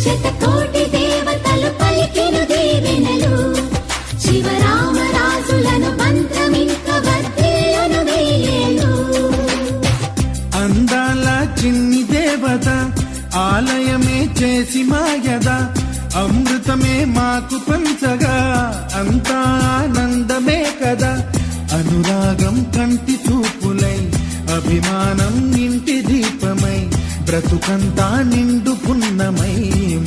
శతకోటి దేవతలు పలికెను దీవెనలు శివరామరాజులను బంధమింక వర్ధిల్లును వేయేళ్ళు. అందాల చిన్ని దేవత ఆలయమే చేసి మాయద అమృతమే మాకు పంచగా అంతా ఆనందమే కదా. అనురాగం కంటి చూపులై అభిమానం ఇంటి దీపమై బ్రతుకంతా నిండు పున్నమై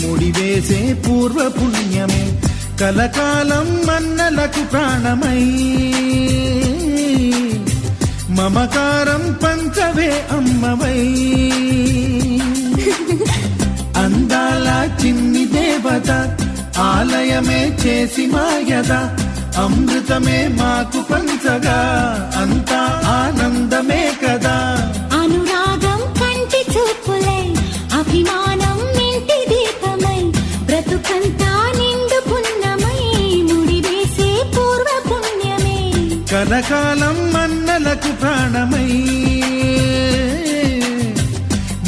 ముడివేసే పూర్వ పుణ్యమే కలకాలం మన్నలకు ప్రాణమై మమకారం పంచవే అమ్మవై. అందాల చిన్ని దేవత ఆలయమే చేసి మాయద అమృతమే మాకు పంచగా అంతా ఆనందమే కదా. అనురాగం కంటి చూపులై అభిమానం ఇంటి దీపమై బ్రతుకంతా నిండు పున్నమై ముడివేసే పూర్వ పుణ్యమే కలకాలం మన్నలకు ప్రాణమై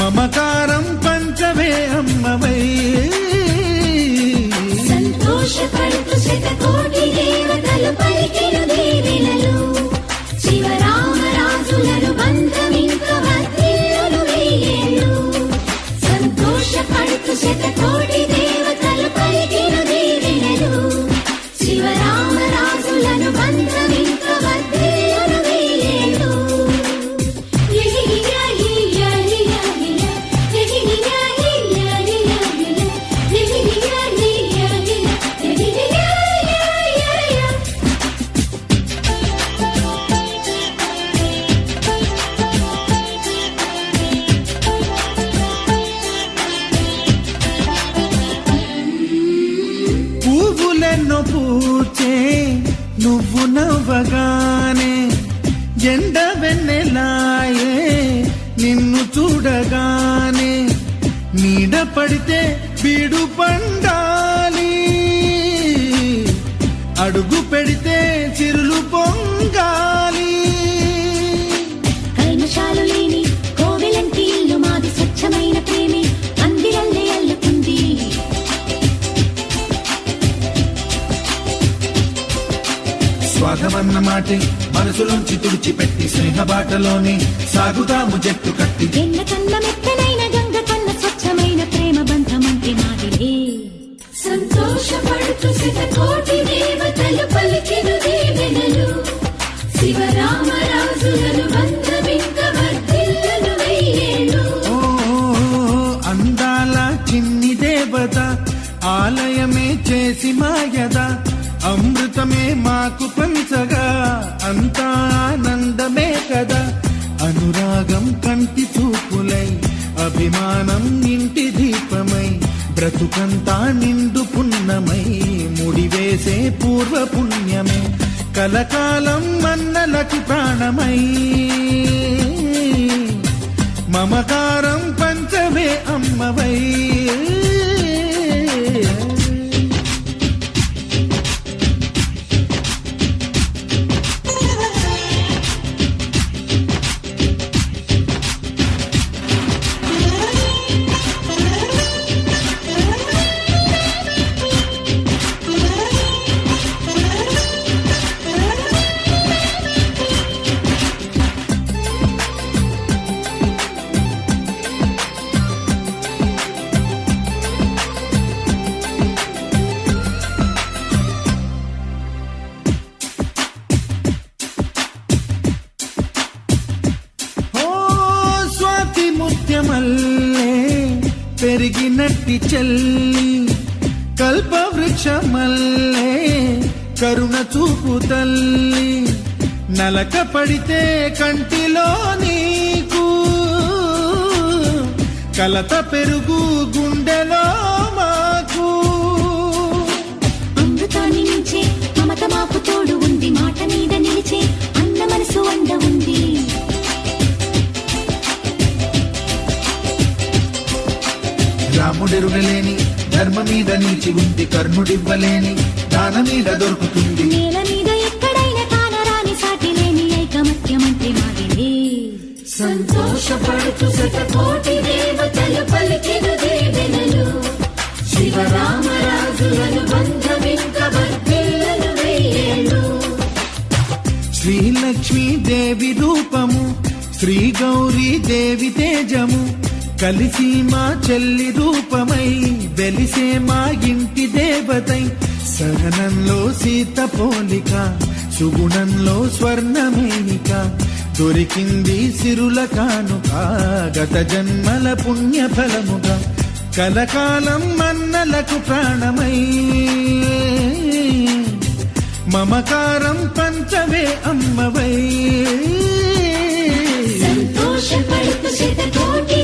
మమకారం పంచవే అమ్మవై. సంతోషపడుతూ శతకోటి దేవతలు పలికెను దీవెనలు శివరామరాజులను బంధమింక వర్ధిల్లును వేయేళ్ళు. సంతోషపడుతూ శతకోటి దేవతలు పలికెను దీవెనలు శివరామరాజులను బంధమింక వర్ధిల్లును వేయేళ్ళు. పువ్వులెన్నో పూచే నువ్వు నవ్వగానే ఎండ వెన్నెలాయే నిన్ను చూడగానే నీడ పడితే బీడు పండాలి అడుగు పెడితే చిరులు పొంగాలి. కల్మషాలు లేని కోవెలంటి ఇల్లు మాది స్వచ్ఛమైన ప్రేమే అందిరల్లే అల్లుకుంది. స్వాగమన్న మాటే మనసులోంచి తుడిచిపెట్టి స్నేహబాటలోనే సాగుదాము జట్టు కట్టి. ఎన్న కన్న మెత్తనైన గంగ కన్న స్వచ్ఛమైన ప్రేమ బంధమంటే మాదిలే. సంతోషపడుతూ శతకోటి దేవతలు పలికెను దీవెనలు శివరామరాజులను బంధమింక వర్ధిల్లును వేయేళ్ళు. అందాల చిన్ని దేవత ఆలయమే చేసి మాయద అమృతమే మాకు పంచగా అంతా ఆనందమే కదా. అనురాగం కంటి చూపులై అభిమానం ఇంటి దీపమై బ్రతుకంతా నిండు పున్నమై ముడివేసే పూర్వ పుణ్యమే కలకాలం మన్నలకు ప్రాణమై మమకారం పంచవే అమ్మవై. మల్లే పెరిగినట్టి చెల్లి కల్పవృక్షమల్లే కరుణ చూపు తల్లి నలక పడితే కంటిలో నీకు కలత పెరుగు గుండెలో మాకు. అమృతాన్ని నించే మమత మాకు తోడు ఉంది మాట మీద నిలిచే అన్న మనసు అండ ఉంది. రాముడెరుగలేని ధర్మ మీద నిలిచి ఉంది కర్ణుడివ్వలేని దాన మీద దొరుకుతుంది. నేల మీద ఎక్కడైనా కానరాని సాటి లేని ఐకమత్యమంటే మాదిలే. సంతోషపడుతూ శతకోటి దేవతలు పలికెను దీవెనలు లక్ష్మీ దేవి రూపము శ్రీ గౌరీ దేవి తేజము కలిసి మా చెల్లి రూపమై వెలిసే మా ఇంటి దేవతై సహనంలో సీత పోలిక సుగుణంలో స్వర్ణమేనిక దొరికింది సిరుల కానుక గత జన్మల పుణ్య ఫలముగా కలకాలం మన్నలకు ప్రాణమై మమకారం పంచవే అమ్మవై సంతోషపడుతు శతకోటి